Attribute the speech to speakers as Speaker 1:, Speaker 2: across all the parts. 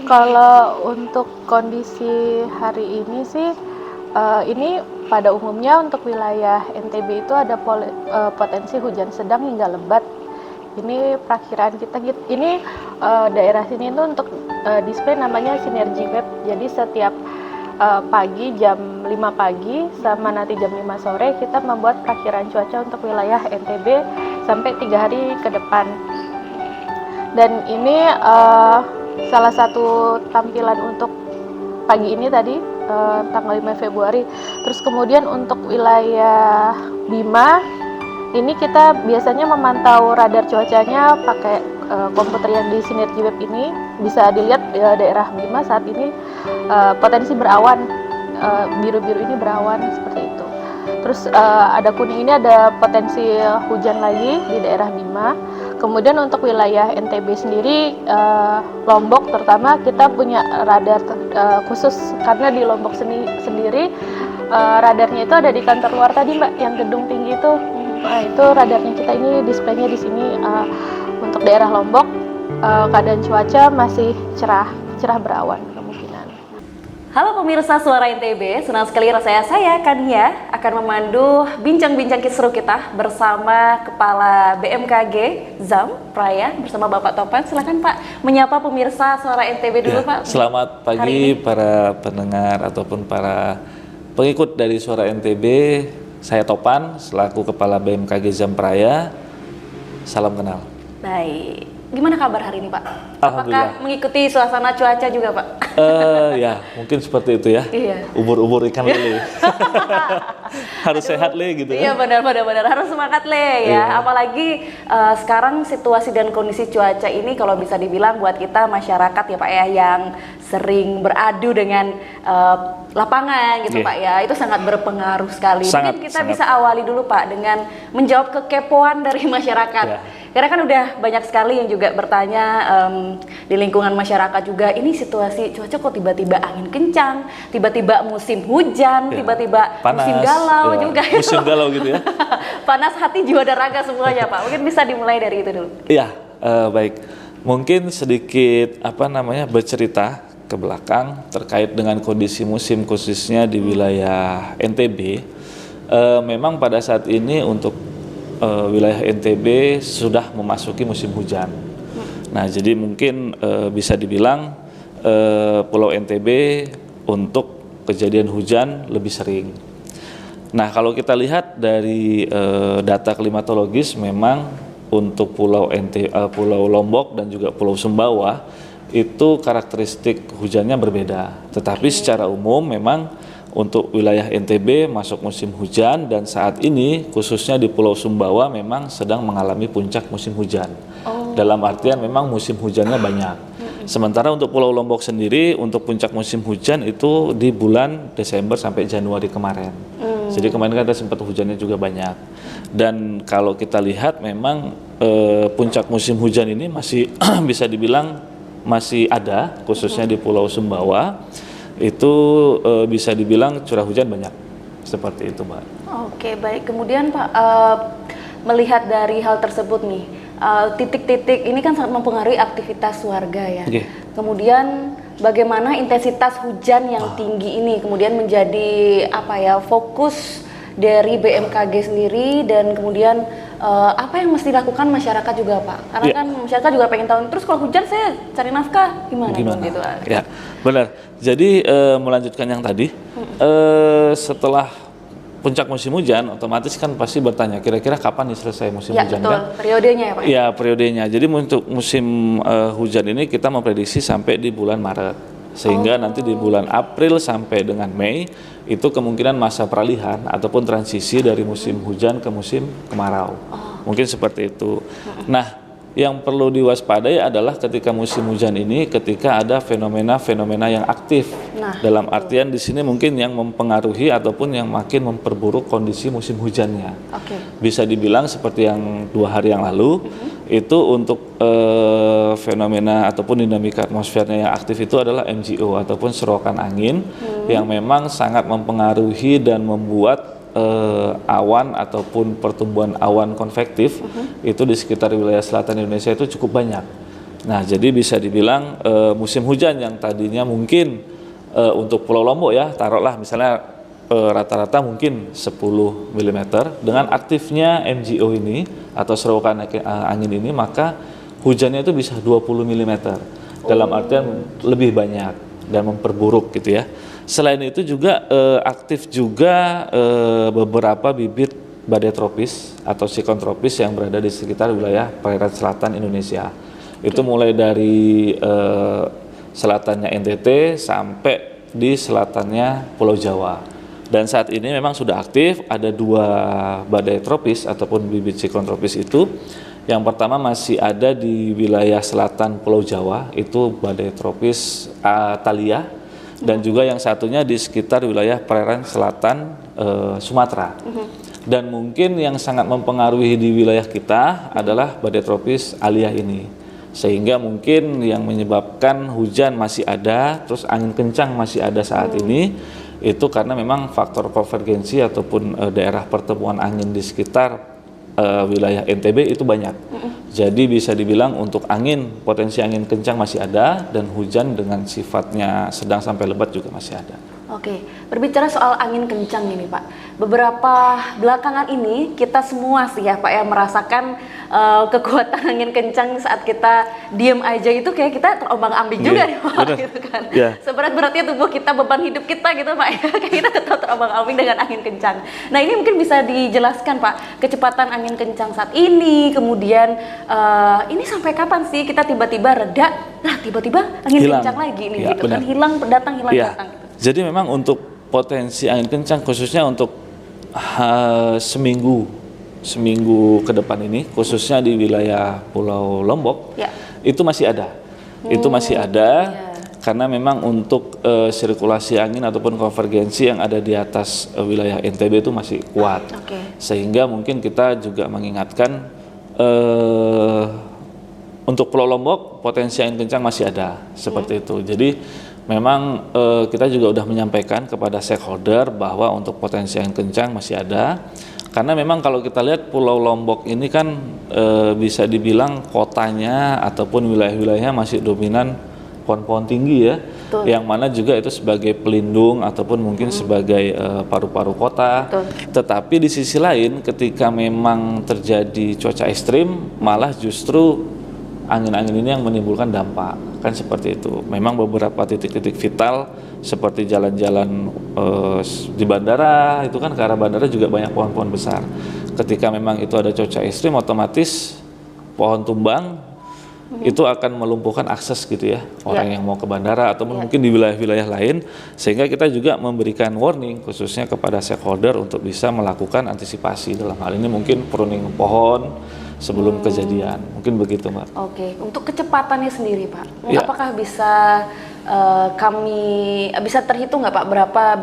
Speaker 1: Kalau untuk kondisi hari ini sih, ini pada umumnya untuk wilayah NTB itu ada potensi hujan sedang hingga lebat. Ini perakiraan kita ini, daerah sini itu untuk, display namanya sinergi web. Jadi setiap, pagi jam 5 pagi sama nanti jam 5 sore kita membuat perakiraan cuaca untuk wilayah NTB sampai 3 hari ke depan. Dan ini, salah satu tampilan untuk pagi ini tadi, tanggal 5 Februari. Terus kemudian untuk wilayah Bima, ini kita biasanya memantau radar cuacanya pakai komputer yang di Sinergi Web ini. Bisa dilihat daerah Bima saat ini potensi berawan, biru-biru ini berawan seperti itu. Terus ada kuning ini ada potensi hujan lagi di daerah Bima. Kemudian untuk wilayah NTB sendiri, Lombok terutama kita punya radar khusus karena di Lombok sendiri radarnya itu ada di kantor luar tadi Mbak, yang gedung tinggi itu. Nah, itu radarnya kita ini displaynya di sini. Untuk daerah Lombok keadaan cuaca masih cerah berawan kemungkinan.
Speaker 2: Halo pemirsa Suara NTB, senang sekali rasanya saya Kania akan memandu bincang-bincang seru kita bersama Kepala BMKG ZAM Praya bersama Bapak Topan. Silakan Pak menyapa pemirsa Suara NTB dulu Pak.
Speaker 3: Selamat pagi para pendengar ataupun para pengikut dari Suara NTB. Saya Topan selaku Kepala BMKG ZAM Praya. Salam kenal.
Speaker 2: Baik, gimana kabar hari ini Pak?
Speaker 3: Alhamdulillah.
Speaker 2: Apakah mengikuti suasana cuaca juga Pak?
Speaker 3: Ya mungkin seperti itu ya.
Speaker 2: Iya.
Speaker 3: Ubur-ubur ikan lele. Harus sehat le gitu
Speaker 2: Iya
Speaker 3: ya.
Speaker 2: benar harus semangat le ya.
Speaker 3: Iya.
Speaker 2: Apalagi sekarang situasi dan kondisi cuaca ini kalau bisa dibilang buat kita masyarakat ya Pak ya yang sering beradu dengan lapangan gitu
Speaker 3: Iya.
Speaker 2: Pak ya, itu sangat berpengaruh sekali.
Speaker 3: Sangat,
Speaker 2: Mungkin kita
Speaker 3: sangat.
Speaker 2: bisa awali dulu Pak dengan menjawab kekepoan dari masyarakat.
Speaker 3: Iya.
Speaker 2: Karena kan udah banyak sekali yang juga bertanya di lingkungan masyarakat juga, ini situasi cuaca kok tiba-tiba angin kencang, tiba-tiba musim hujan,
Speaker 3: Ya.
Speaker 2: tiba-tiba
Speaker 3: Panas,
Speaker 2: musim galau
Speaker 3: ya.
Speaker 2: juga.
Speaker 3: Musim galau gitu ya.
Speaker 2: Panas hati, jiwa dan raga semuanya Pak. Mungkin bisa dimulai dari itu dulu.
Speaker 3: Iya, baik. Mungkin sedikit bercerita ke belakang terkait dengan kondisi musim khususnya di wilayah NTB. Memang pada saat ini untuk wilayah NTB sudah memasuki musim hujan. Nah, jadi mungkin bisa dibilang Pulau NTB untuk kejadian hujan lebih sering. Nah, kalau kita lihat dari data klimatologis, memang untuk Pulau Lombok dan juga Pulau Sumbawa itu karakteristik hujannya berbeda. Tetapi secara umum memang untuk wilayah NTB masuk musim hujan, dan saat ini khususnya di Pulau Sumbawa memang sedang mengalami puncak musim hujan. Dalam artian memang musim hujannya banyak. Sementara untuk Pulau Lombok sendiri untuk puncak musim hujan itu di bulan Desember sampai Januari kemarin. Jadi kemarin kan ada sempat hujannya juga banyak. Dan kalau kita lihat memang puncak musim hujan ini masih bisa dibilang masih ada, khususnya di Pulau Sumbawa. Itu bisa dibilang curah hujan banyak, seperti itu Mbak.
Speaker 2: Oke baik, kemudian Pak melihat dari hal tersebut nih, titik-titik ini kan sangat mempengaruhi aktivitas warga ya.
Speaker 3: Okay.
Speaker 2: Kemudian bagaimana intensitas hujan yang tinggi ini kemudian menjadi fokus dari BMKG sendiri, dan kemudian apa yang mesti dilakukan masyarakat juga Pak? Karena kan masyarakat juga pengen tahu, terus kalau hujan saya cari nafkah gimana? Gitu?
Speaker 3: Ya, benar. Jadi melanjutkan yang tadi, setelah puncak musim hujan, otomatis kan pasti bertanya kira-kira kapan nih selesai musim hujan,
Speaker 2: betul.
Speaker 3: kan?
Speaker 2: Periodenya ya Pak?
Speaker 3: Ya, periodenya. Jadi untuk musim hujan ini kita memprediksi sampai di bulan Maret. Sehingga nanti di bulan April sampai dengan Mei itu kemungkinan masa peralihan ataupun transisi dari musim hujan ke musim kemarau. Mungkin seperti itu. Nah, yang perlu diwaspadai adalah ketika musim hujan ini, ketika ada fenomena-fenomena yang aktif. Dalam artian di sini mungkin yang mempengaruhi ataupun yang makin memperburuk kondisi musim hujannya. Bisa dibilang seperti yang 2 hari yang lalu, itu untuk fenomena ataupun dinamika atmosfernya yang aktif itu adalah MGO ataupun serokan angin yang memang sangat mempengaruhi dan membuat awan ataupun pertumbuhan awan konvektif itu di sekitar wilayah selatan Indonesia itu cukup banyak. Nah, jadi bisa dibilang musim hujan yang tadinya mungkin untuk Pulau Lombok ya, taruhlah misalnya rata-rata mungkin 10 mm, dengan aktifnya MGO ini atau serokan angin ini, maka hujannya itu bisa 20 mm. Dalam artian lebih banyak dan memperburuk gitu ya. Selain itu juga aktif juga beberapa bibit badai tropis atau siklon tropis yang berada di sekitar wilayah perairan selatan Indonesia. Itu mulai dari selatannya NTT sampai di selatannya Pulau Jawa. Dan saat ini memang sudah aktif, ada 2 badai tropis ataupun bibit siklon tropis itu. Yang pertama masih ada di wilayah selatan Pulau Jawa, itu badai tropis Thalia, dan juga yang satunya di sekitar wilayah perairan selatan Sumatera. Dan mungkin yang sangat mempengaruhi di wilayah kita adalah badai tropis Alia ini. Sehingga mungkin yang menyebabkan hujan masih ada, terus angin kencang masih ada saat ini, itu karena memang faktor konvergensi ataupun daerah pertemuan angin di sekitar wilayah NTB itu banyak. Jadi bisa dibilang untuk angin, potensi angin kencang masih ada, dan hujan dengan sifatnya sedang sampai lebat juga masih ada.
Speaker 2: Oke, berbicara soal angin kencang ini Pak, beberapa belakangan ini kita semua sih ya Pak ya merasakan kekuatan angin kencang saat kita diem aja itu kayak kita terombang-ambing juga nih Pak, gitu kan. Seberat-beratnya tubuh kita, beban hidup kita gitu Pak ya, kayak kita tetap terombang-ambing dengan angin kencang. Nah ini mungkin bisa dijelaskan Pak, kecepatan angin kencang saat ini, kemudian ini sampai kapan sih kita tiba-tiba reda, nah tiba-tiba angin kencang lagi nih gitu kan, hilang datang datang.
Speaker 3: Jadi memang untuk potensi angin kencang khususnya untuk seminggu ke depan ini, khususnya di wilayah Pulau Lombok, itu masih ada. Itu masih ada karena memang untuk sirkulasi angin ataupun konvergensi yang ada di atas wilayah NTB itu masih kuat. Sehingga mungkin kita juga mengingatkan untuk Pulau Lombok potensi angin kencang masih ada seperti itu. Jadi memang kita juga sudah menyampaikan kepada stakeholder bahwa untuk potensi angin kencang masih ada, karena memang kalau kita lihat Pulau Lombok ini kan bisa dibilang kotanya ataupun wilayah-wilayahnya masih dominan pohon-pohon tinggi ya, yang mana juga itu sebagai pelindung ataupun mungkin sebagai paru-paru kota. Tetapi di sisi lain ketika memang terjadi cuaca ekstrim, malah justru angin-angin ini yang menimbulkan dampak, kan seperti itu. Memang beberapa titik-titik vital seperti jalan-jalan di bandara, itu kan ke arah bandara juga banyak pohon-pohon besar. Ketika memang itu ada cuaca ekstrim, otomatis pohon tumbang itu akan melumpuhkan akses gitu ya, orang yang mau ke bandara atau mungkin di wilayah-wilayah lain, sehingga kita juga memberikan warning khususnya kepada stakeholder untuk bisa melakukan antisipasi. Dalam hal ini mungkin pruning pohon sebelum kejadian, mungkin begitu Mbak.
Speaker 2: Oke, untuk kecepatannya sendiri Pak, apakah bisa bisa terhitung nggak Pak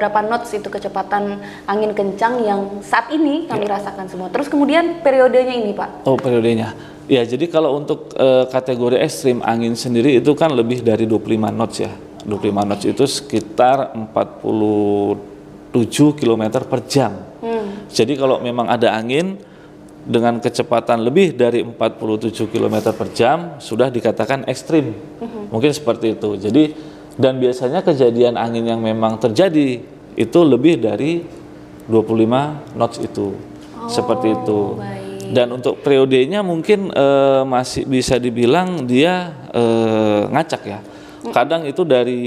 Speaker 2: berapa knots itu kecepatan angin kencang yang saat ini kami rasakan semua? Terus kemudian periodenya ini Pak?
Speaker 3: Oh, periodenya. Ya, jadi kalau untuk kategori ekstrim angin sendiri itu kan lebih dari 25 knots ya. 25 knots itu sekitar 47 km per jam. Jadi kalau memang ada angin dengan kecepatan lebih dari 47 km per jam sudah dikatakan ekstrim. Mungkin seperti itu. Jadi dan biasanya kejadian angin yang memang terjadi itu lebih dari 25 knots itu. Seperti itu. Dan untuk periodenya mungkin masih bisa dibilang dia ngacak ya. Kadang itu dari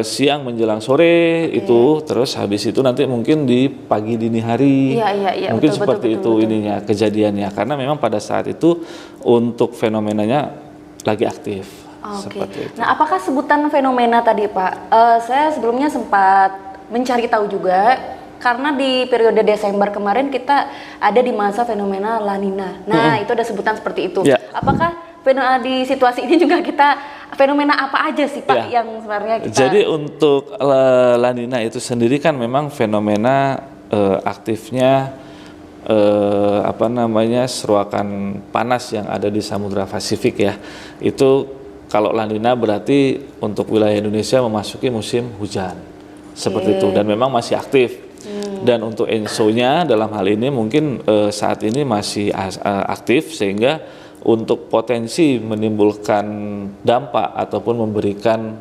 Speaker 3: siang menjelang sore itu, terus habis itu nanti mungkin di pagi dini hari, mungkin betul, seperti betul. Ininya kejadiannya, karena memang pada saat itu untuk fenomenanya lagi aktif. Seperti itu.
Speaker 2: Nah, apakah sebutan fenomena tadi Pak? Saya sebelumnya sempat mencari tahu juga, karena di periode Desember kemarin kita ada di masa fenomena La Nina. Nah, itu ada sebutan seperti itu. Apakah di situasi ini juga kita fenomena apa aja sih Pak yang sebenarnya kita...
Speaker 3: Jadi untuk La Nina itu sendiri kan memang fenomena aktifnya seruakan panas yang ada di Samudra Pasifik ya. Itu kalau La Nina berarti untuk wilayah Indonesia memasuki musim hujan. Seperti itu, dan memang masih aktif. Dan untuk ENSO-nya dalam hal ini mungkin saat ini masih aktif, sehingga untuk potensi menimbulkan dampak ataupun memberikan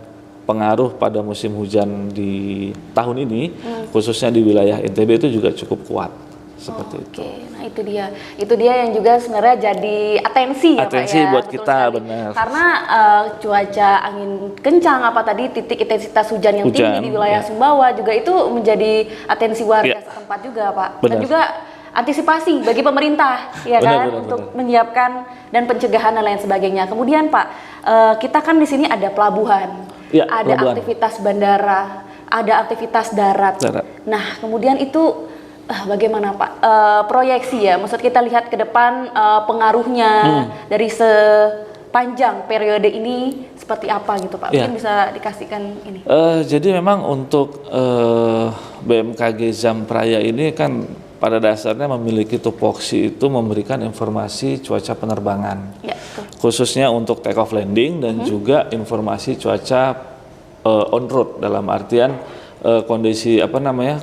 Speaker 3: pengaruh pada musim hujan di tahun ini, khususnya di wilayah NTB itu juga cukup kuat. Seperti itu.
Speaker 2: Oke, nah itu dia yang juga sebenarnya jadi atensi ya Pak ya.
Speaker 3: Atensi buat
Speaker 2: Betul
Speaker 3: kita,
Speaker 2: sekali.
Speaker 3: benar.
Speaker 2: Karena cuaca angin kencang apa tadi titik intensitas hujan yang tinggi di wilayah Sumbawa juga itu menjadi atensi warga setempat juga Pak.
Speaker 3: Benar.
Speaker 2: Dan juga antisipasi bagi pemerintah ya kan untuk menyiapkan dan pencegahan dan lain sebagainya. Kemudian Pak, kita kan di sini ada pelabuhan, ada
Speaker 3: pelabuhan.
Speaker 2: aktivitas bandara, ada aktivitas darat. Nah, kemudian itu bagaimana Pak proyeksi ya, maksud kita lihat ke depan pengaruhnya dari sepanjang periode ini seperti apa gitu Pak? Mungkin bisa dikasihkan ini.
Speaker 3: Jadi memang untuk BMKG Zampraya ini kan pada dasarnya memiliki tupoksi itu memberikan informasi cuaca penerbangan, khususnya untuk take off landing dan juga informasi cuaca on road dalam artian kondisi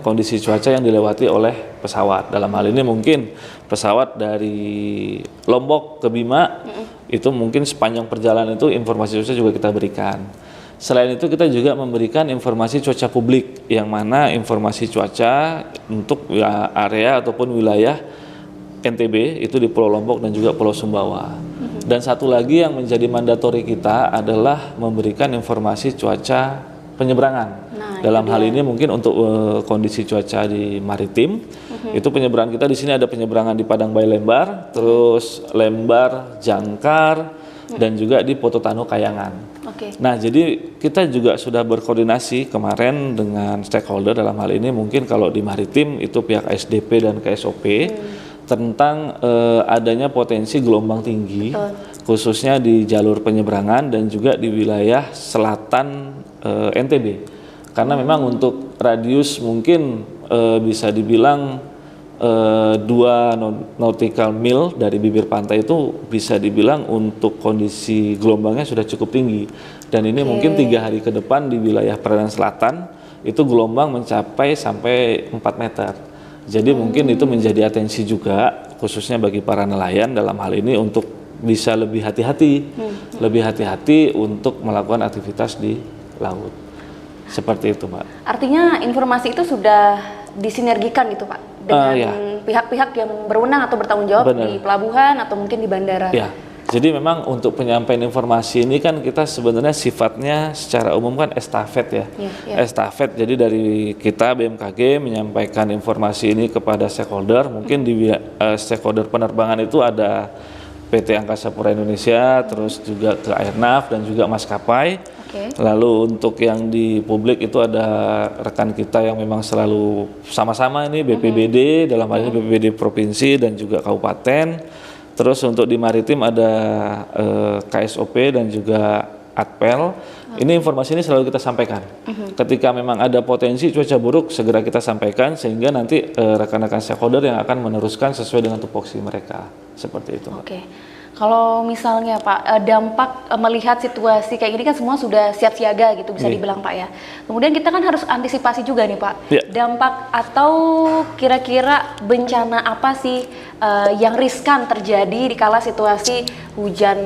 Speaker 3: kondisi cuaca yang dilewati oleh pesawat. Dalam hal ini mungkin pesawat dari Lombok ke Bima itu mungkin sepanjang perjalanan itu informasi cuaca juga kita berikan. Selain itu kita juga memberikan informasi cuaca publik, yang mana informasi cuaca untuk area ataupun wilayah NTB itu di Pulau Lombok dan juga Pulau Sumbawa. Dan satu lagi yang menjadi mandatori kita adalah memberikan informasi cuaca penyeberangan. Dalam hal ini mungkin untuk kondisi cuaca di maritim, itu penyeberangan kita di sini ada penyeberangan di Padang Bayi Lembar, terus Lembar, Jangkar, dan juga di Pototano Kayangan. Nah, jadi kita juga sudah berkoordinasi kemarin dengan stakeholder, dalam hal ini mungkin kalau di maritim itu pihak SDP dan KSOP tentang adanya potensi gelombang tinggi, khususnya di jalur penyeberangan dan juga di wilayah selatan NTB. Karena memang untuk radius mungkin bisa dibilang 2 nautical mil dari bibir pantai itu bisa dibilang untuk kondisi gelombangnya sudah cukup tinggi. Dan ini mungkin 3 hari ke depan di wilayah perairan selatan itu gelombang mencapai sampai 4 meter. Jadi mungkin itu menjadi atensi juga khususnya bagi para nelayan dalam hal ini untuk bisa lebih hati-hati untuk melakukan aktivitas di laut. Seperti itu, Pak.
Speaker 2: Artinya informasi itu sudah disinergikan gitu, Pak, dengan pihak-pihak yang berwenang atau bertanggung jawab di pelabuhan atau mungkin di bandara.
Speaker 3: Ya. Jadi memang untuk penyampaian informasi ini kan kita sebenarnya sifatnya secara umum kan estafet ya. Estafet. Jadi dari kita BMKG menyampaikan informasi ini kepada stakeholder. Mungkin di stakeholder penerbangan itu ada PT Angkasa Pura Indonesia, terus juga ke Airnav dan juga maskapai. Lalu untuk yang di publik itu ada rekan kita yang memang selalu sama-sama ini BPBD, dalam hal ini BPBD provinsi dan juga kabupaten. Terus untuk di maritim ada KSOP dan juga Atpel. Ini informasi ini selalu kita sampaikan. Ketika memang ada potensi cuaca buruk segera kita sampaikan sehingga nanti rekan-rekan stakeholder yang akan meneruskan sesuai dengan tupoksi mereka. Seperti itu.
Speaker 2: Kalau misalnya Pak, dampak melihat situasi kayak gini kan semua sudah siap siaga gitu bisa dibilang Pak ya. Kemudian kita kan harus antisipasi juga nih Pak. Dampak atau kira-kira bencana apa sih yang riskan terjadi di kala situasi hujan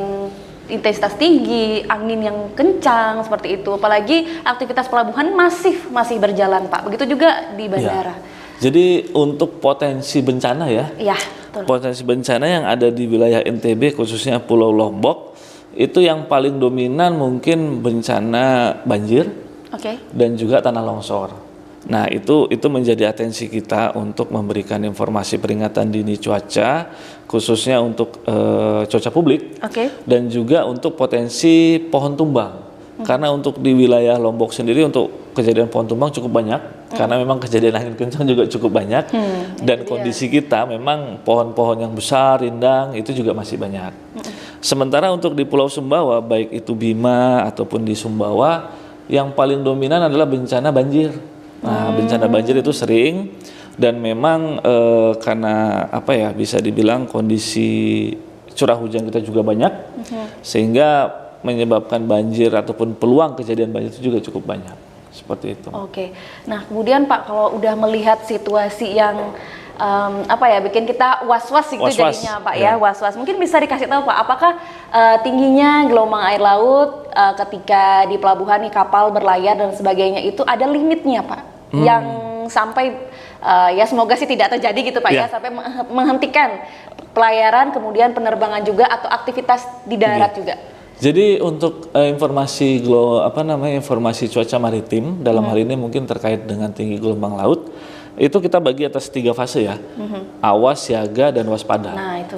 Speaker 2: intensitas tinggi, angin yang kencang seperti itu. Apalagi aktivitas pelabuhan masih berjalan Pak. Begitu juga di bandara.
Speaker 3: Jadi untuk potensi bencana potensi bencana yang ada di wilayah NTB khususnya Pulau Lombok itu yang paling dominan mungkin bencana banjir dan juga tanah longsor. Nah itu menjadi atensi kita untuk memberikan informasi peringatan dini cuaca khususnya untuk cuaca publik dan juga untuk potensi pohon tumbang. Karena untuk di wilayah Lombok sendiri untuk kejadian pohon tumbang cukup banyak karena memang kejadian angin kencang juga cukup banyak dan kondisi kita memang pohon-pohon yang besar, rindang itu juga masih banyak. Sementara untuk di Pulau Sumbawa baik itu Bima ataupun di Sumbawa yang paling dominan adalah bencana banjir. Nah, bencana banjir itu sering dan memang karena bisa dibilang kondisi curah hujan kita juga banyak sehingga menyebabkan banjir ataupun peluang kejadian banjir itu juga cukup banyak. Seperti itu.
Speaker 2: Nah kemudian Pak, kalau udah melihat situasi yang apa ya, bikin kita was-was gitu
Speaker 3: Was-was,
Speaker 2: jadinya Pak
Speaker 3: ya.
Speaker 2: ya, was-was. Mungkin bisa dikasih tahu Pak, apakah tingginya gelombang air laut ketika di pelabuhan nih kapal berlayar dan sebagainya itu ada limitnya Pak, yang sampai ya semoga sih tidak terjadi gitu Pak ya,
Speaker 3: Ya.
Speaker 2: sampai menghentikan pelayaran kemudian penerbangan juga atau aktivitas di darat juga.
Speaker 3: Jadi untuk informasi cuaca maritim dalam hal ini mungkin terkait dengan tinggi gelombang laut, itu kita bagi atas 3 fase ya, awas, siaga, dan waspada.
Speaker 2: Nah, itu.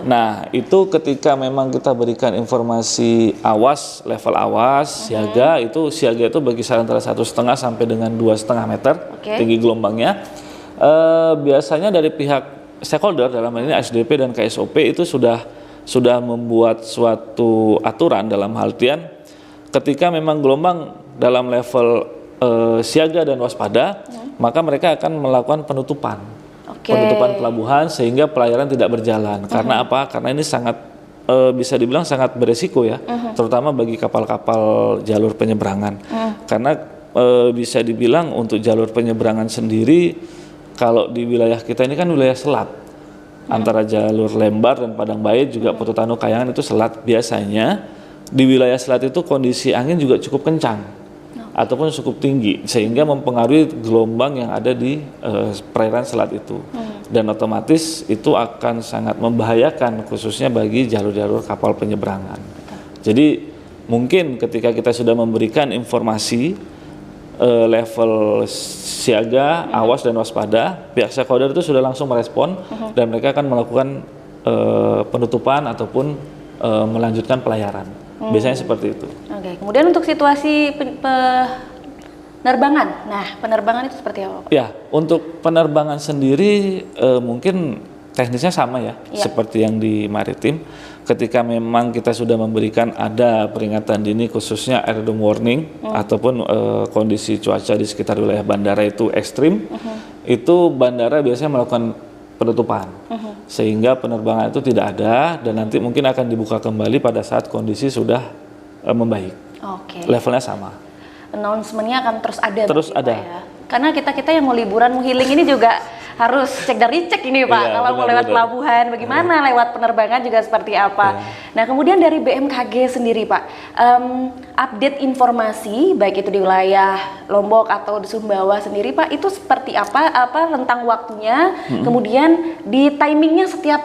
Speaker 3: Itu ketika memang kita berikan informasi awas, level awas, siaga itu berkisar antara 1,5 sampai dengan 2,5 meter tinggi gelombangnya. Biasanya dari pihak stakeholder dalam hal ini ASDP dan KSOP itu sudah membuat suatu aturan dalam artian ketika memang gelombang dalam level siaga dan waspada, maka mereka akan melakukan penutupan pelabuhan sehingga pelayaran tidak berjalan. Karena apa? Karena ini sangat bisa dibilang sangat beresiko ya, terutama bagi kapal-kapal jalur penyeberangan. Karena bisa dibilang untuk jalur penyeberangan sendiri, kalau di wilayah kita ini kan wilayah selat, antara jalur Lembar dan Padang Bayit juga Putu Tanu Kayangan itu selat. Biasanya di wilayah selat itu kondisi angin juga cukup kencang ataupun cukup tinggi sehingga mempengaruhi gelombang yang ada di perairan selat itu, dan otomatis itu akan sangat membahayakan khususnya bagi jalur-jalur kapal penyeberangan. Jadi mungkin ketika kita sudah memberikan informasi level siaga, awas, dan waspada, pihak stakeholder itu sudah langsung merespon dan mereka akan melakukan penutupan ataupun melanjutkan pelayaran. Biasanya seperti itu.
Speaker 2: Oke, kemudian untuk situasi penerbangan, nah penerbangan itu seperti apa Pak?
Speaker 3: Ya, untuk penerbangan sendiri mungkin teknisnya sama ya, seperti yang di maritim. Ketika memang kita sudah memberikan ada peringatan dini khususnya early warning ataupun kondisi cuaca di sekitar wilayah bandara itu ekstrim, itu bandara biasanya melakukan penutupan sehingga penerbangan itu tidak ada dan nanti mungkin akan dibuka kembali pada saat kondisi sudah membaik. Levelnya sama.
Speaker 2: Announcement-nya akan terus ada.
Speaker 3: Terus ada.
Speaker 2: Pak, ya? Karena kita yang mau liburan, mau healing ini juga harus cek dari cek ini Pak.
Speaker 3: Iya,
Speaker 2: kalau mau lewat pelabuhan, bagaimana lewat penerbangan juga seperti apa. Nah kemudian dari BMKG sendiri Pak, update informasi baik itu di wilayah Lombok atau di Sumbawa sendiri Pak, itu seperti apa rentang waktunya, kemudian di timingnya setiap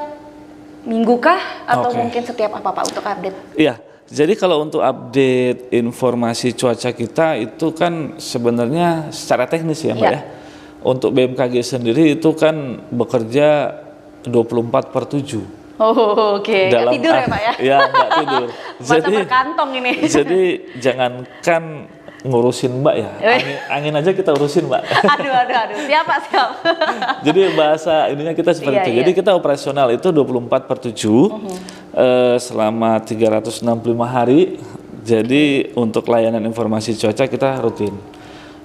Speaker 2: minggu kah atau mungkin setiap apa Pak untuk update?
Speaker 3: Iya. Jadi kalau untuk update informasi cuaca kita itu kan sebenarnya secara teknis ya Mbak ya. Untuk BMKG sendiri itu kan bekerja 24/7.
Speaker 2: Oh, oke. Nggak tidur ya Pak ya?
Speaker 3: Ya nggak tidur.
Speaker 2: Masa berkantong ini.
Speaker 3: Jadi jangankan ngurusin Mbak ya, angin aja kita urusin Mbak.
Speaker 2: Aduh. Siap.
Speaker 3: Jadi bahasa ininya kita seperti itu. Jadi kita operasional itu 24/7 selama 365 hari. Jadi untuk layanan informasi cuaca kita rutin.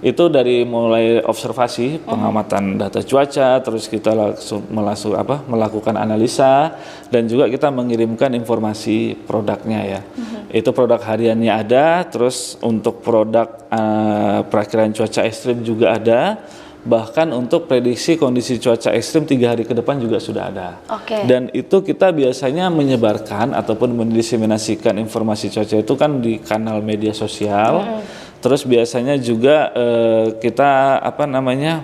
Speaker 3: Itu dari mulai observasi, pengamatan data cuaca, terus kita melakukan analisa, dan juga kita mengirimkan informasi produknya ya. Itu produk hariannya ada, terus untuk produk perakiraan cuaca ekstrim juga ada, bahkan untuk prediksi kondisi cuaca ekstrim 3 hari ke depan juga sudah ada. Dan itu kita biasanya menyebarkan ataupun mendiseminasikan informasi cuaca itu kan di kanal media sosial. Terus biasanya juga kita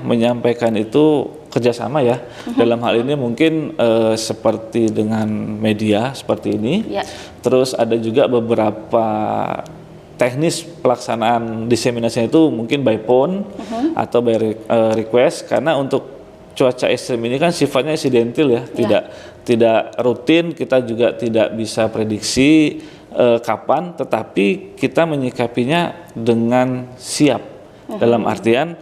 Speaker 3: menyampaikan itu kerjasama ya. Dalam hal ini mungkin seperti dengan media seperti ini. Terus ada juga beberapa teknis pelaksanaan diseminasinya itu mungkin by phone atau by request, karena untuk cuaca ekstrim ini kan sifatnya insidentil ya, tidak rutin, kita juga tidak bisa prediksi kapan, tetapi kita menyikapinya dengan siap. Dalam artian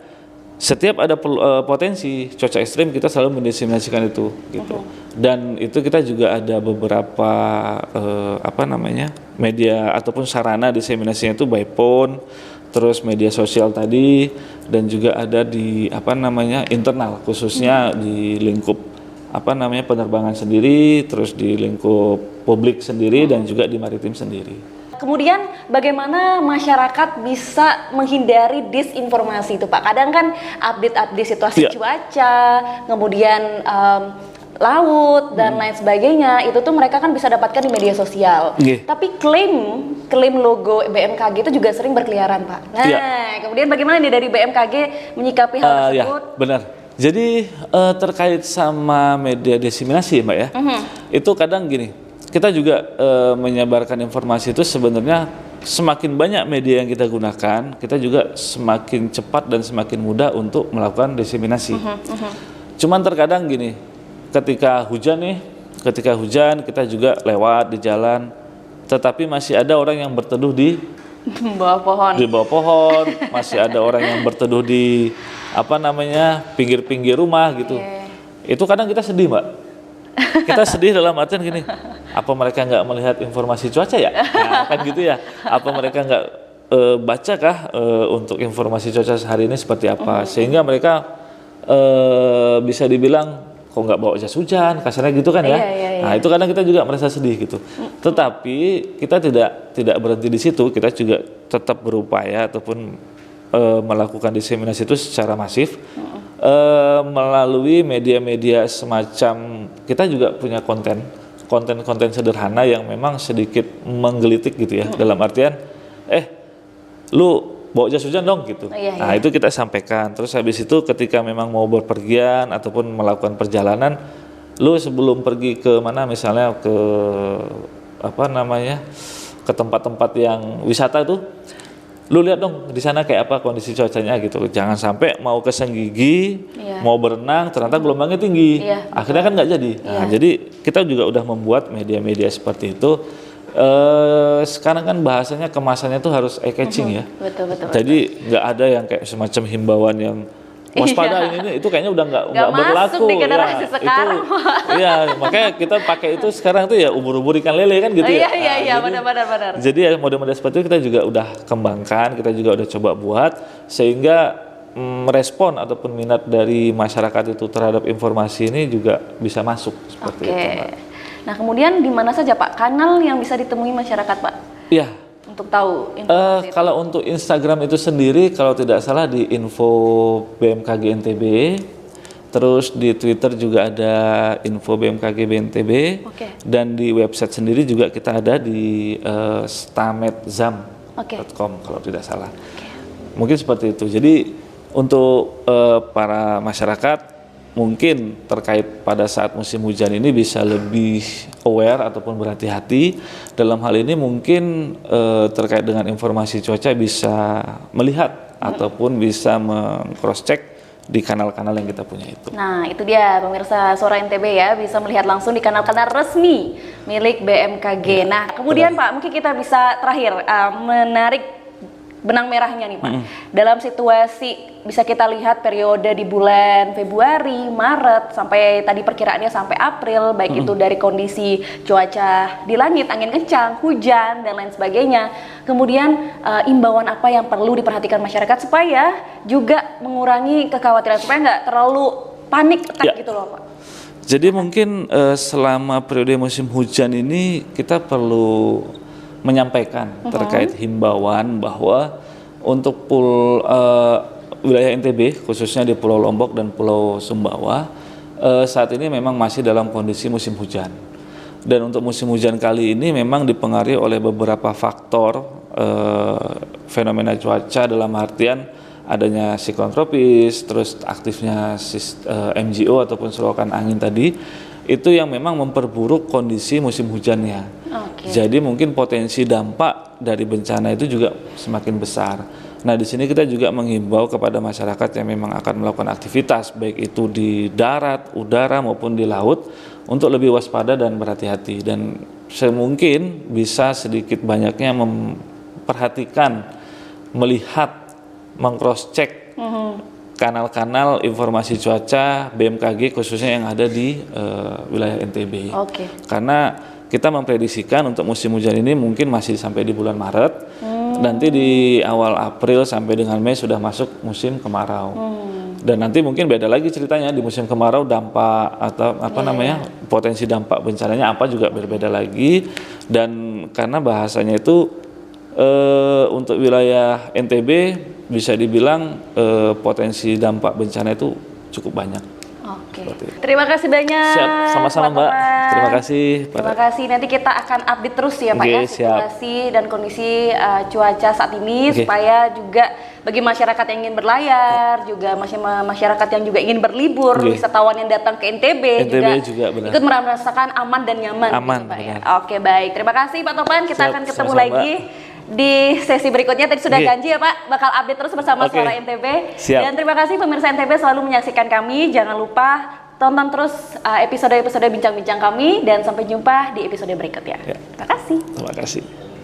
Speaker 3: setiap ada potensi cuaca ekstrim kita selalu mendiseminasikan itu gitu. Dan itu kita juga ada beberapa media ataupun sarana diseminasinya itu by phone, terus media sosial tadi, dan juga ada di internal khususnya di lingkup penerbangan sendiri, terus di lingkup publik sendiri, dan juga di maritim sendiri.
Speaker 2: Kemudian bagaimana masyarakat bisa menghindari disinformasi itu Pak? Kadang kan update-update situasi
Speaker 3: Iya.
Speaker 2: cuaca, kemudian laut dan lain sebagainya itu tuh mereka kan bisa dapatkan di media sosial.
Speaker 3: Nggih.
Speaker 2: Tapi klaim logo BMKG itu juga sering berkeliaran Pak. Nah,
Speaker 3: Iya.
Speaker 2: kemudian bagaimana nih dari BMKG menyikapi hal
Speaker 3: Ya,
Speaker 2: tersebut?
Speaker 3: benar. Jadi terkait sama media diseminasi, Mbak ya, itu kadang gini, kita juga menyebarkan informasi itu sebenarnya semakin banyak media yang kita gunakan, kita juga semakin cepat dan semakin mudah untuk melakukan diseminasi. Cuman terkadang gini, ketika hujan kita juga lewat di jalan, tetapi masih ada orang yang berteduh di
Speaker 2: Bawah pohon.
Speaker 3: bawah pohon, masih ada orang yang berteduh di pinggir-pinggir rumah gitu. Itu kadang kita sedih, Mbak. Kita sedih dalam artian gini, apa mereka nggak melihat informasi cuaca ya? Nah, kan gitu ya. Apa mereka nggak bacakah untuk informasi cuaca hari ini seperti apa? Sehingga mereka bisa dibilang kok nggak bawa jas hujan, kasarnya gitu kan ya. Nah, itu kadang kita juga merasa sedih gitu. Tetapi kita tidak berhenti di situ, kita juga tetap berupaya ataupun melakukan diseminasi itu secara masif melalui media-media semacam, kita juga punya konten sederhana yang memang sedikit menggelitik gitu ya, dalam artian lu bawa jas hujan dong gitu. Nah, itu kita sampaikan. Terus habis itu ketika memang mau berpergian ataupun melakukan perjalanan, lu sebelum pergi ke mana, misalnya ke ke tempat-tempat yang wisata itu, lu lihat dong di sana kayak apa kondisi cuacanya gitu. Jangan sampai mau ke Senggigi, mau berenang ternyata gelombangnya tinggi. Akhirnya kan nggak jadi. Nah, jadi kita juga udah membuat media-media seperti itu. Sekarang kan bahasanya kemasannya tuh harus eye-catching ya.
Speaker 2: Betul.
Speaker 3: Jadi nggak ada yang kayak semacam himbauan yang waspada ini itu kayaknya udah nggak berlaku.
Speaker 2: Masuk di generasi sekarang.
Speaker 3: Iya, makanya kita pakai itu sekarang tuh ya ubur-ubur ikan lele kan gitu ya.
Speaker 2: Iya, benar.
Speaker 3: Jadi ya model-model seperti itu kita juga udah kembangkan, kita juga udah coba buat sehingga merespon ataupun minat dari masyarakat itu terhadap informasi ini juga bisa masuk seperti itu, Mbak.
Speaker 2: Nah, kemudian di mana saja Pak kanal yang bisa ditemui masyarakat Pak?
Speaker 3: Iya.
Speaker 2: Untuk tahu informasi itu?
Speaker 3: Kalau untuk Instagram itu sendiri, kalau tidak salah di info BMKG NTB, terus di Twitter juga ada info BMKG BNTB, dan di website sendiri juga kita ada di stamedzam.com kalau tidak salah. Mungkin seperti itu. Jadi untuk para masyarakat mungkin terkait pada saat musim hujan ini bisa lebih aware ataupun berhati-hati. Dalam hal ini mungkin terkait dengan informasi cuaca bisa melihat ataupun bisa meng-cross-check di kanal-kanal yang kita punya itu.
Speaker 2: Nah, itu dia pemirsa Suara NTB ya, bisa melihat langsung di kanal-kanal resmi milik BMKG. Nah, kemudian Pak, mungkin kita bisa terakhir menarik benang merahnya nih Pak. Dalam situasi bisa kita lihat periode di bulan Februari, Maret sampai tadi perkiraannya sampai April, baik itu dari kondisi cuaca di langit, angin kencang, hujan dan lain sebagainya. Kemudian imbauan apa yang perlu diperhatikan masyarakat supaya juga mengurangi kekhawatiran supaya nggak terlalu panik attack gitu loh Pak.
Speaker 3: Jadi mungkin selama periode musim hujan ini kita perlu menyampaikan terkait himbauan bahwa untuk wilayah NTB khususnya di Pulau Lombok dan Pulau Sumbawa saat ini memang masih dalam kondisi musim hujan. Dan untuk musim hujan kali ini memang dipengaruhi oleh beberapa faktor fenomena cuaca, dalam artian adanya siklon tropis, terus aktifnya MGO ataupun serokan angin tadi, itu yang memang memperburuk kondisi musim hujannya. Jadi mungkin potensi dampak dari bencana itu juga semakin besar. Nah, di sini kita juga menghimbau kepada masyarakat yang memang akan melakukan aktivitas baik itu di darat, udara maupun di laut untuk lebih waspada dan berhati-hati, dan semungkin bisa sedikit banyaknya memperhatikan, melihat, meng-cross-check kanal-kanal informasi cuaca BMKG khususnya yang ada di wilayah NTB. Karena kita memprediksikan untuk musim hujan ini mungkin masih sampai di bulan Maret. Nanti di awal April sampai dengan Mei sudah masuk musim kemarau. Dan nanti mungkin beda lagi ceritanya di musim kemarau, dampak atau potensi dampak bencananya apa juga berbeda lagi. Dan karena bahasanya itu Untuk wilayah NTB bisa dibilang potensi dampak bencana itu cukup banyak.
Speaker 2: Oke.
Speaker 3: Seperti itu.
Speaker 2: Terima kasih banyak.
Speaker 3: Siap, sama-sama
Speaker 2: Pak
Speaker 3: Mbak.
Speaker 2: Topan.
Speaker 3: Terima kasih.
Speaker 2: Terima kasih. Nanti kita akan update terus ya Pak
Speaker 3: Oke,
Speaker 2: ya
Speaker 3: siap.
Speaker 2: situasi dan kondisi cuaca saat ini
Speaker 3: Oke.
Speaker 2: supaya juga bagi masyarakat yang ingin berlayar, juga masyarakat yang juga ingin berlibur,
Speaker 3: Oke.
Speaker 2: wisatawan yang datang ke NTB,
Speaker 3: juga benar.
Speaker 2: ikut merasakan aman dan nyaman.
Speaker 3: Aman,
Speaker 2: gitu, Pak, ya.
Speaker 3: benar.
Speaker 2: Oke baik. Terima kasih Pak Topan. Kita
Speaker 3: Siap,
Speaker 2: akan ketemu
Speaker 3: sama-sama,
Speaker 2: lagi di sesi berikutnya. Tadi sudah
Speaker 3: Oke.
Speaker 2: janji ya Pak, bakal update terus bersama
Speaker 3: Oke.
Speaker 2: Suara NTB.
Speaker 3: Siap.
Speaker 2: Dan terima kasih pemirsa NTB selalu menyaksikan kami. Jangan lupa tonton terus episode-episode bincang-bincang kami dan sampai jumpa di episode berikutnya.
Speaker 3: Ya.
Speaker 2: Terima kasih.
Speaker 3: Terima kasih.